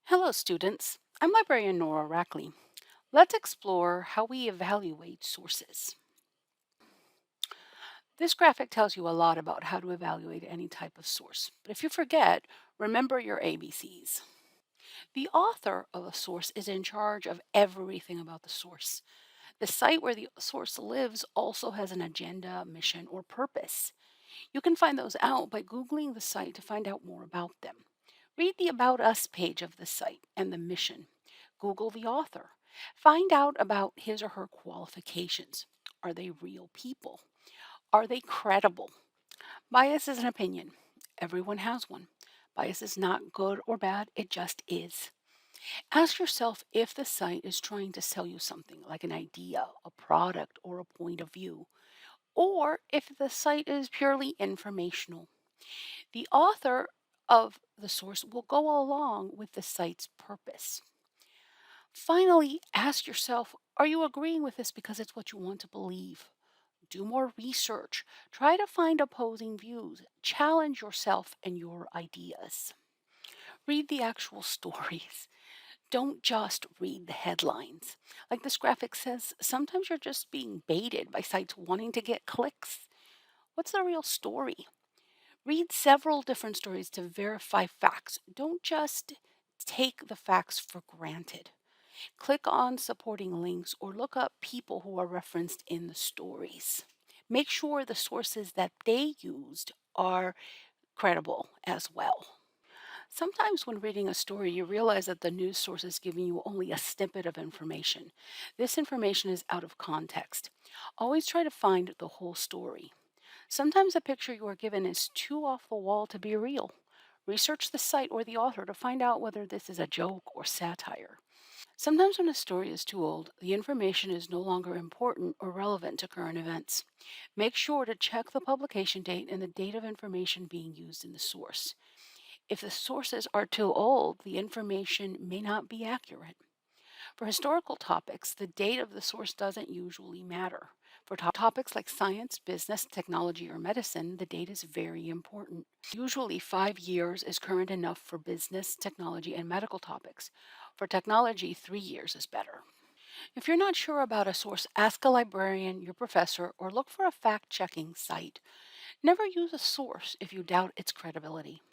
Hello, students. I'm librarian Nora Rackley. Let's explore how we evaluate sources. This graphic tells you a lot about how to evaluate any type of source. But if you forget, remember your ABCs. The author of a source is in charge of everything about the source. The site where the source lives also has an agenda, mission, or purpose. You can find those out by Googling the site to find out more about them. Read the About Us page of the site and the mission. Google the author. Find out about his or her qualifications. Are they real people? Are they credible? Bias is an opinion. Everyone has one. Bias is not good or bad, it just is. Ask yourself if the site is trying to sell you something like an idea, a product, or a point of view, or if the site is purely informational. The author of the source will go along with the site's purpose. Finally, ask yourself, are you agreeing with this because it's what you want to believe? Do more research. Try to find opposing views. Challenge yourself and your ideas. Read the actual stories. Don't just read the headlines. Like this graphic says, sometimes you're just being baited by sites wanting to get clicks. What's the real story? Read several different stories to verify facts. Don't just take the facts for granted. Click on supporting links or look up people who are referenced in the stories. Make sure the sources that they used are credible as well. Sometimes when reading a story, you realize that the news source is giving you only a snippet of information. This information is out of context. Always try to find the whole story. Sometimes the picture you are given is too off the wall to be real. Research the site or the author to find out whether this is a joke or satire. Sometimes when a story is too old, the information is no longer important or relevant to current events. Make sure to check the publication date and the date of information being used in the source. If the sources are too old, the information may not be accurate. For historical topics, the date of the source doesn't usually matter. For topics like science, business, technology, or medicine, the date is very important. Usually, 5 years is current enough for business, technology, and medical topics. For technology, 3 years is better. If you're not sure about a source, ask a librarian, your professor, or look for a fact checking site. Never use a source if you doubt its credibility.